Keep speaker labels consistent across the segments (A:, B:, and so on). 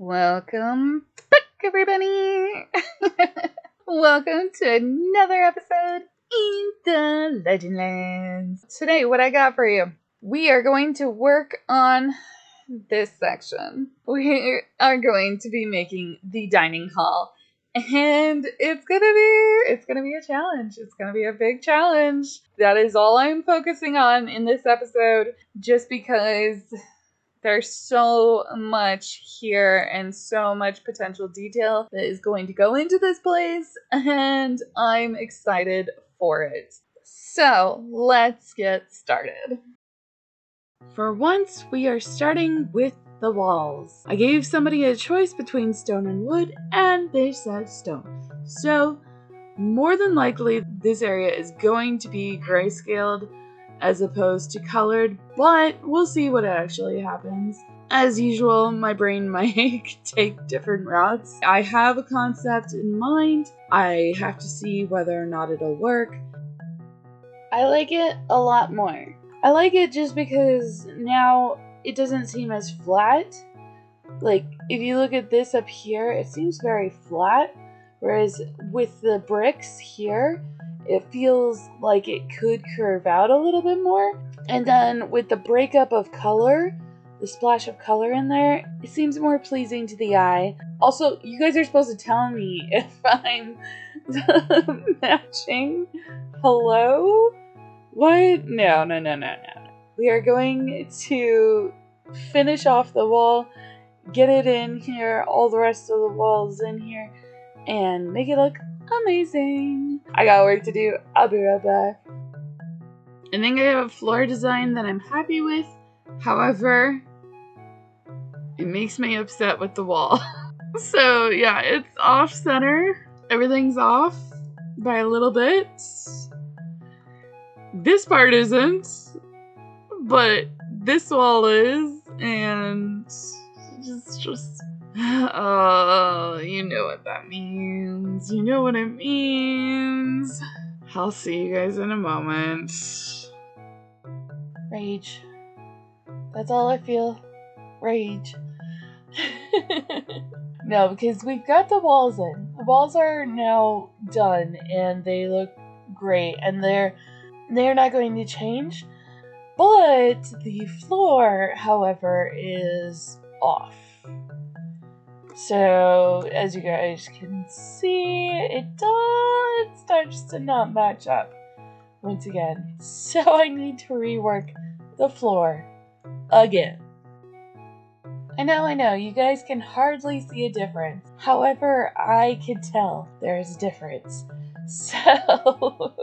A: Welcome back, everybody! Welcome to another episode in the Legendlands. Today, what I got for you, we are going to work on this section. We are going to be making the dining hall. And it's gonna be a challenge. It's gonna be a big challenge. That is all I'm focusing on in this episode, just because there's so much here and so much potential detail that is going to go into this place, and I'm excited for it. So let's get started. For once, we are starting with the walls. I gave somebody a choice between stone and wood, and they said stone. So, more than likely, this area is going to be grayscaled as opposed to colored, but we'll see what actually happens. As usual, my brain might take different routes. I have a concept in mind. I have to see whether or not it'll work. I like it a lot more. I like it just because now it doesn't seem as flat. Like, if you look at this up here, it seems very flat, whereas with the bricks here, it feels like it could curve out a little bit more. And then with the breakup of color, the splash of color in there, it seems more pleasing to the eye. Also, you guys are supposed to tell me if I'm matching. Hello? What? No. We are going to finish off the wall, get it in here, all the rest of the walls in here, and make it look amazing. I got work to do. I'll be right back. I think I have a floor design that I'm happy with. However, it makes me upset with the wall. So yeah, it's off center. Everything's off by a little bit. This part isn't, but this wall is, and just oh, you know what that means. You know what it means. I'll see you guys in a moment. Rage. That's all I feel. Rage. No, because we've got the walls in. The walls are now done, and they look great, and they're not going to change. But the floor, however, is off. So, as you guys can see, it starts to not match up once again. So I need to rework the floor again. I know, you guys can hardly see a difference. However, I can tell there's a difference. So,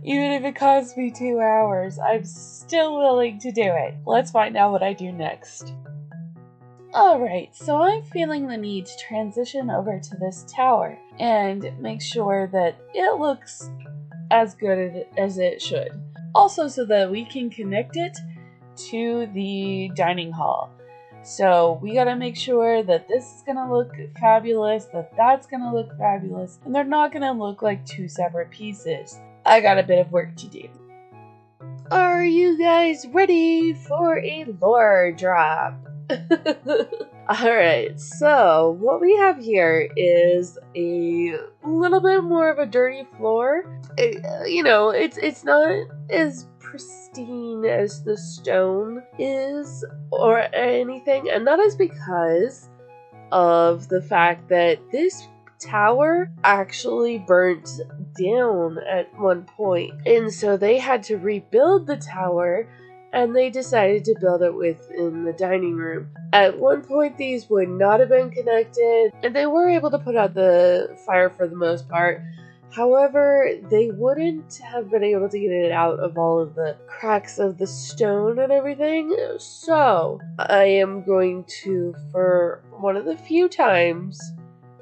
A: even if it costs me 2 hours, I'm still willing to do it. Let's find out what I do next. Alright, so I'm feeling the need to transition over to this tower and make sure that it looks as good as it should. Also, so that we can connect it to the dining hall. So we gotta make sure that this is gonna look fabulous, that that's gonna look fabulous, and they're not gonna look like two separate pieces. I got a bit of work to do. Are you guys ready for a lore drop? Alright, so what we have here is a little bit more of a dirty floor. It's not as pristine as the stone is or anything, and that is because of the fact that this tower actually burnt down at one point, and so they had to rebuild the tower, and they decided to build it within the dining room. At one point, these would not have been connected, and they were able to put out the fire for the most part. However, they wouldn't have been able to get it out of all of the cracks of the stone and everything. So, I am going to, for one of the few times,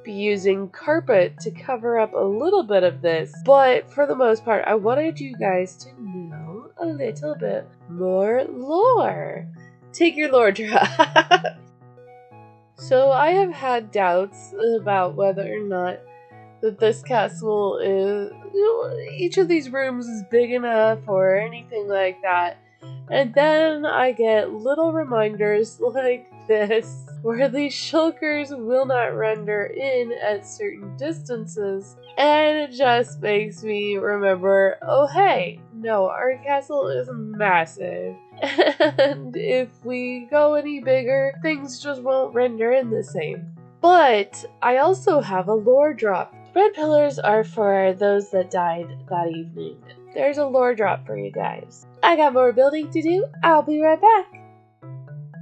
A: be using carpet to cover up a little bit of this. But for the most part, I wanted you guys to know a little bit more lore. Take your lore drop. So I have had doubts about whether or not that this castle is, each of these rooms is big enough or anything like that.
B: And then I get little reminders like this, where these shulkers will not render in at certain distances. And it just makes me remember, oh hey, no, our castle is massive. And if we go any bigger, things just won't render in the same. But I also have a lore drop. Red pillars are for those that died that evening. There's a lore drop for you guys. I got more building to do. I'll be right back.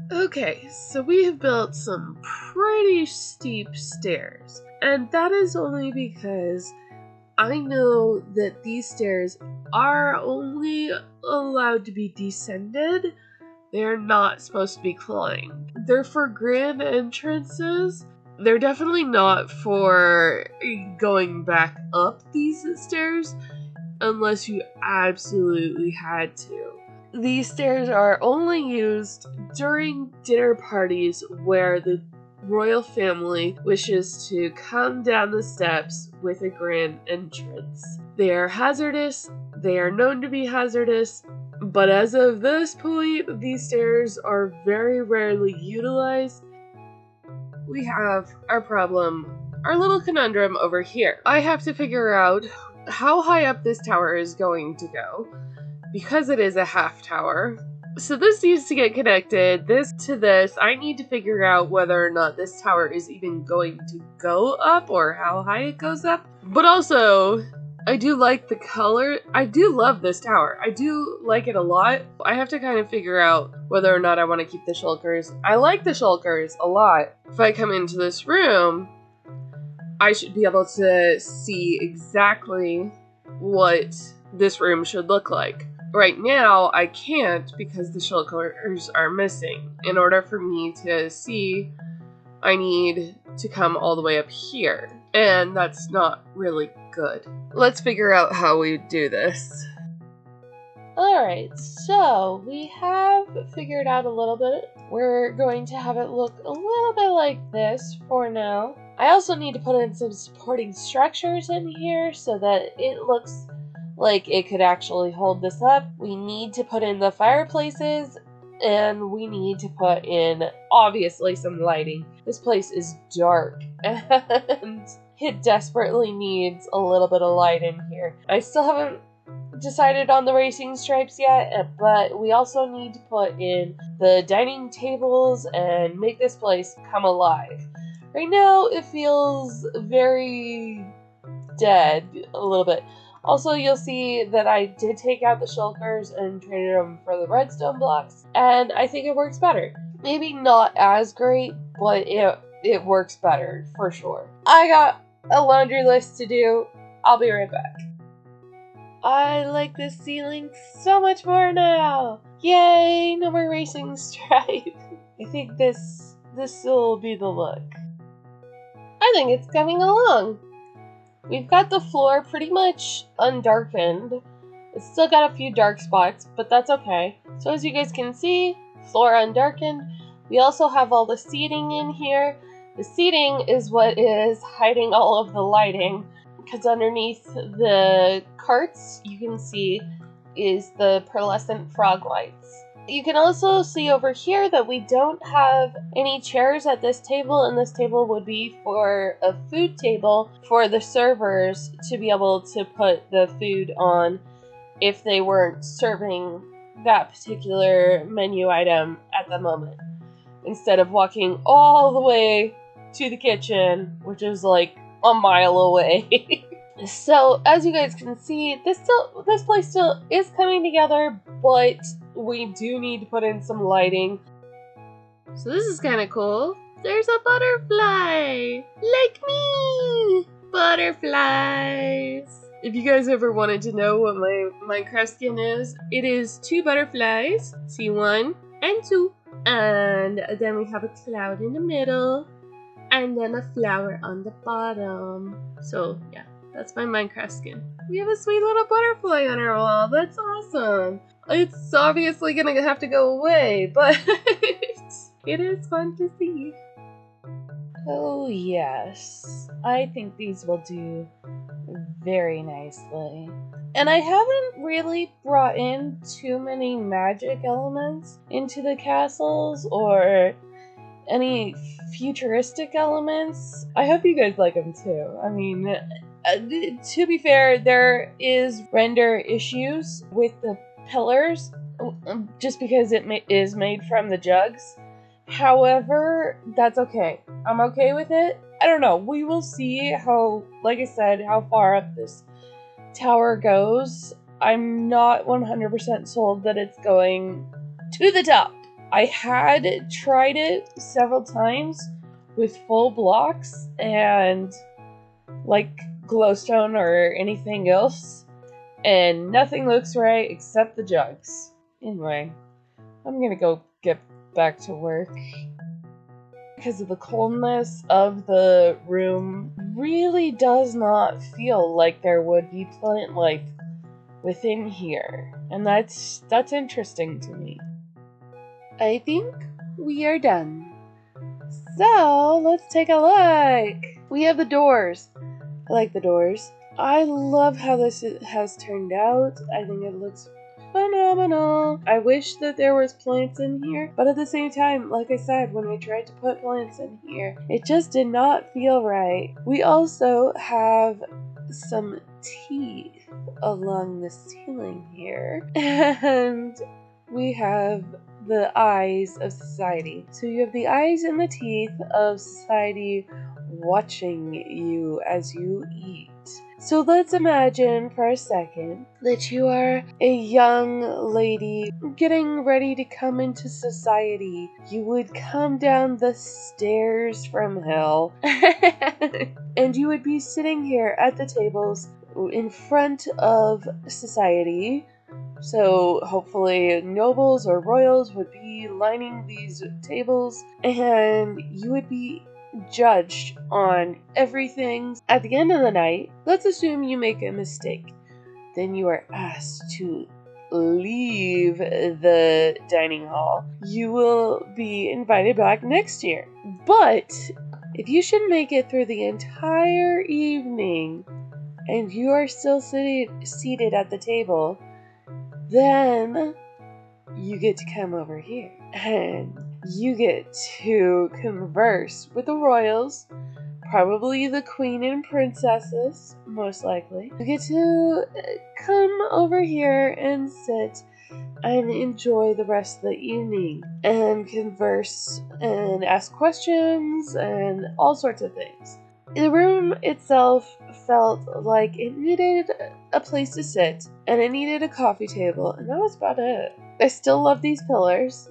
B: Okay, so we have built some pretty steep stairs. And that is only because I know that these stairs are only allowed to be descended. They're not supposed to be climbed. They're for grand entrances. They're definitely not for going back up these stairs unless you absolutely had to. These stairs are only used during dinner parties where the royal family wishes to come down the steps with a grand entrance. They are hazardous. They are known to be hazardous. But as of this point, these stairs are very rarely utilized. We have our problem, our little conundrum over here. I have to figure out how high up this tower is going to go, because it is a half tower. So this needs to get connected, this to this. I need to figure out whether or not this tower is even going to go up or how high it goes up. But also, I do like the color. I do love this tower. I do like it a lot. I have to kind of figure out whether or not I want to keep the shulkers. I like the shulkers a lot. If I come into this room, I should be able to see exactly what this room should look like. Right now, I can't because the shulkers are missing. In order for me to see, I need to come all the way up here. And that's not really good. Let's figure out how we do this. Alright, so we have figured out a little bit. We're going to have it look a little bit like this for now. I also need to put in some supporting structures in here so that it looks like it could actually hold this up. We need to put in the fireplaces, and we need to put in, obviously, some lighting. This place is dark, and it desperately needs a little bit of light in here. I still haven't decided on the racing stripes yet, but we also need to put in the dining tables and make this place come alive. Right now, it feels very dead a little bit. Also, you'll see that I did take out the shulkers and traded them for the redstone blocks, and I think it works better. Maybe not as great, but it works better, for sure. I got a laundry list to do. I'll be right back. I like this ceiling so much more now! Yay, no more racing stripe. I think this will be the look. I think it's coming along. We've got the floor pretty much undarkened. It's still got a few dark spots, but that's okay. So as you guys can see, floor undarkened. We also have all the seating in here. The seating is what is hiding all of the lighting, because underneath the carts, you can see, is the pearlescent frog lights. You can also see over here that we don't have any chairs at this table, and this table would be for a food table for the servers to be able to put the food on if they weren't serving that particular menu item at the moment, instead of walking all the way to the kitchen, which is like a mile away. So, as you guys can see, this place still is coming together, but we do need to put in some lighting. So this is kind of cool. There's a butterfly! Like me! Butterflies! If you guys ever wanted to know what my Minecraft skin is, it is 2 butterflies. See, 1 and 2. And then we have a cloud in the middle. And then a flower on the bottom. So, yeah. That's my Minecraft skin. We have a sweet little butterfly on our wall. That's awesome. It's obviously gonna have to go away, but it is fun to see. Oh yes, I think these will do very nicely. And I haven't really brought in too many magic elements into the castles or any futuristic elements. I hope you guys like them too. I mean, to be fair, there is render issues with the pillars just because it is made from the jugs. However, that's okay. I'm okay with it. I don't know. We will see how, like I said, how far up this tower goes. I'm not 100% sold that it's going to the top. I had tried it several times with full blocks and like glowstone or anything else, and nothing looks right except the jugs. Anyway, I'm gonna go get back to work. Because of the coldness of the room, really does not feel like there would be plant life within here, and that's interesting to me. I think we are done. So let's take a look. We have the doors. I like the doors. I love how this has turned out. I think it looks phenomenal. I wish that there was plants in here, but at the same time, like I said, when I tried to put plants in here, it just did not feel right. We also have some teeth along the ceiling here, and we have the eyes of society. So you have the eyes and the teeth of society watching you as you eat. So let's imagine for a second that you are a young lady getting ready to come into society. You would come down the stairs from hell and you would be sitting here at the tables in front of society. So hopefully nobles or royals would be lining these tables, and you would be judged on everything. At the end of the night, let's assume you make a mistake. Then you are asked to leave the dining hall. You will be invited back next year. But if you should make it through the entire evening and you are still seated at the table, then you get to come over here and you get to converse with the royals, probably the queen and princesses, most likely. You get to come over here and sit and enjoy the rest of the evening and converse and ask questions and all sorts of things. The room itself felt like it needed a place to sit and it needed a coffee table, and that was about it. I still love these pillars.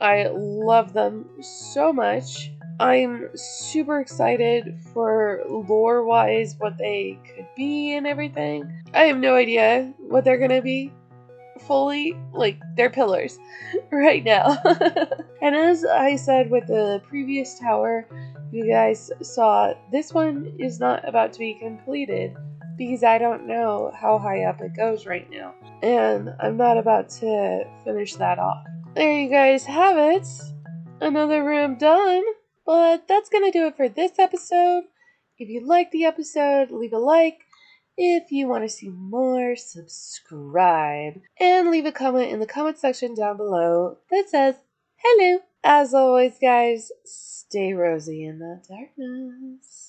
B: I love them so much. I'm super excited for lore-wise what they could be and everything. I have no idea what they're gonna be fully. Like, they're pillars right now. And as I said with the previous tower, you guys saw this one is not about to be completed because I don't know how high up it goes right now, and I'm not about to finish that off. There you guys have it. Another room done. But that's gonna do it for this episode. If you liked the episode, leave a like. If you want to see more, subscribe. And leave a comment in the comment section down below that says hello. As always, guys, stay rosy in the darkness.